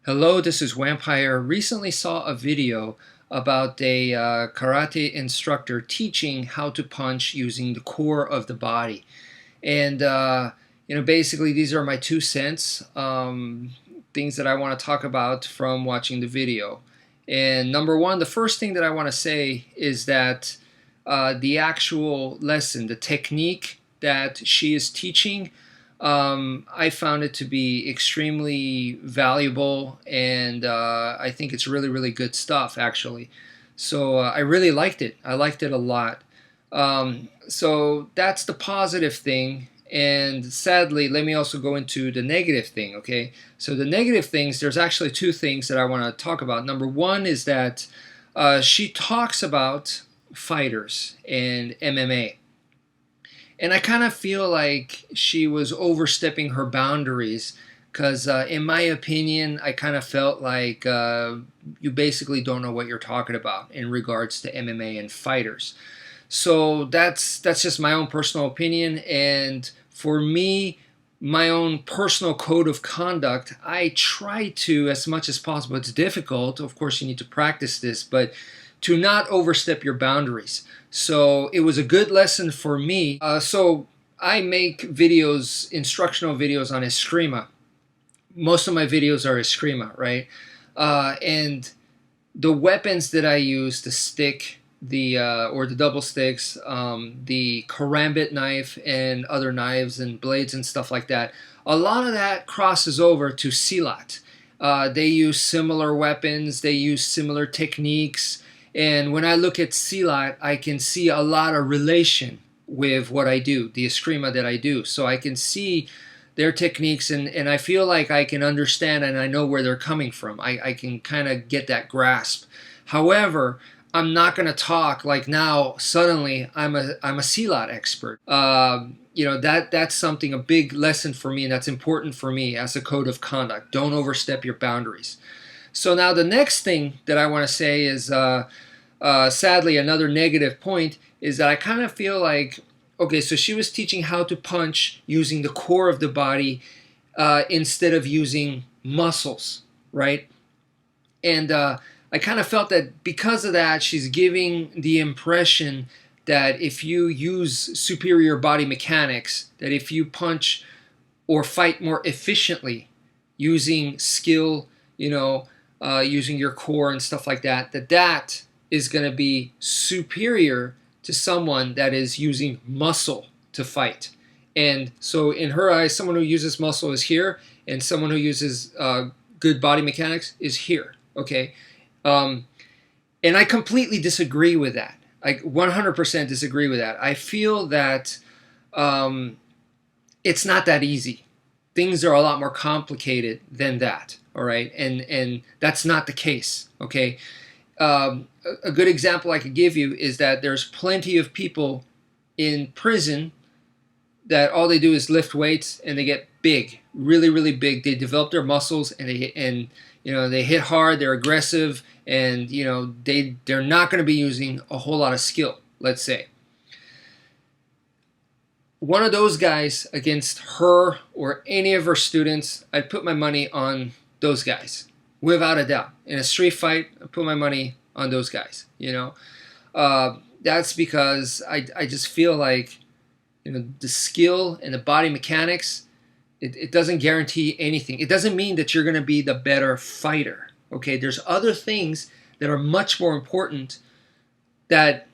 Hello, this is wmpyr. Recently saw a video about a karate instructor teaching how to punch using the core of the body. And, basically these are my 2 cents, things that I want to talk about from watching the video. And number one, the first thing that I want to say is that the actual lesson, the technique that she is teaching, I found it to be extremely valuable, and I think it's really, really good stuff, actually. So I really liked it. I liked it a lot. So that's the positive thing. And sadly, let me also go into the negative thing, okay? So the negative things, there's actually two things that I want to talk about. Number one is that she talks about fighters and MMA. And I kind of feel like she was overstepping her boundaries because, in my opinion, I kind of felt like you basically don't know what you're talking about in regards to MMA and fighters. So that's just my own personal opinion. And for me, my own personal code of conduct, I try to, as much as possible, it's difficult, of course you need to practice this, but to not overstep your boundaries. So it was a good lesson for me. So I make videos, instructional videos on Eskrima. Most of my videos are Eskrima, right? And the weapons that I use, the stick, or the double sticks, the karambit knife and other knives and blades and stuff like that, a lot of that crosses over to Silat. They use similar weapons, they use similar techniques, and when I look at Silat, I can see a lot of relation with what I do, the Eskrima that I do. So I can see their techniques, and I feel like I can understand and I know where they're coming from. I can kind of get that grasp. However, I'm not going to talk like now suddenly I'm a Silat expert. That's something, a big lesson for me, and that's important for me as a code of conduct. Don't overstep your boundaries. So now the next thing that I want to say is, sadly, another negative point is that I kind of feel like, okay, so she was teaching how to punch using the core of the body instead of using muscles, right? And I kind of felt that because of that, she's giving the impression that if you use superior body mechanics, that if you punch or fight more efficiently using skill, using your core and stuff like that, that is going to be superior to someone that is using muscle to fight. And so in her eyes, someone who uses muscle is here, and someone who uses good body mechanics is here, okay? And I completely disagree with that. I 100% disagree with that. I feel that it's not that easy. Things are a lot more complicated than that, all right? And that's not the case, okay? A good example I could give you is that there's plenty of people in prison that all they do is lift weights and they get big, really, really big. They develop their muscles and they hit hard, they're aggressive, and they're not going to be using a whole lot of skill, let's say. One of those guys against her or any of her students, I'd put my money on those guys, without a doubt. In a street fight, I put my money on those guys. That's because I just feel like the skill and the body mechanics, it doesn't guarantee anything. It doesn't mean that you're going to be the better fighter. Okay, there's other things that are much more important that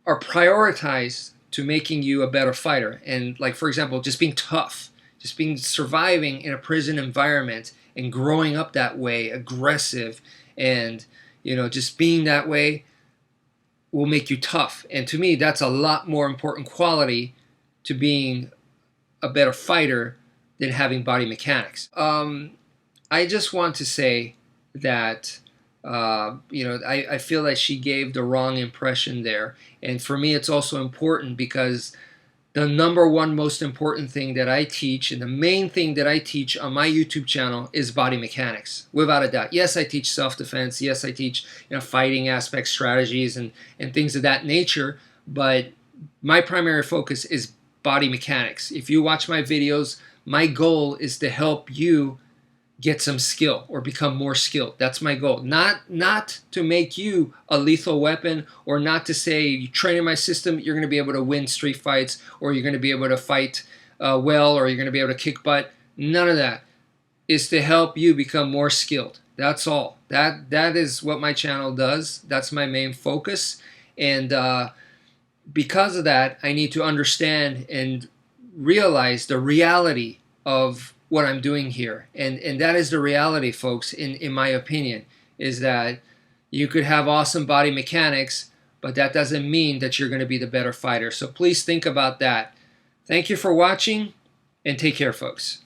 are prioritized to making you a better fighter. And like, for example, just being tough, just being surviving in a prison environment and growing up that way, aggressive, and just being that way will make you tough. And to me, that's a lot more important quality to being a better fighter than having body mechanics. I just want to say that I feel that she gave the wrong impression there. And for me, it's also important because the number one most important thing that I teach, and the main thing that I teach on my YouTube channel, is body mechanics, without a doubt. Yes, I teach self-defense. Yes, I teach fighting aspects, strategies, and things of that nature. But my primary focus is body mechanics. If you watch my videos, my goal is to help you get some skill or become more skilled. That's my goal. Not to make you a lethal weapon, or not to say you train in my system, you're going to be able to win street fights, or you're going to be able to fight well, or you're going to be able to kick butt. None of that. Is to help you become more skilled. That's all. That is what my channel does. That's my main focus. And because of that, I need to understand and realize the reality of what I'm doing here. And that is the reality, folks, in my opinion, is that you could have awesome body mechanics, but that doesn't mean that you're going to be the better fighter. So please think about that. Thank you for watching, and take care, folks.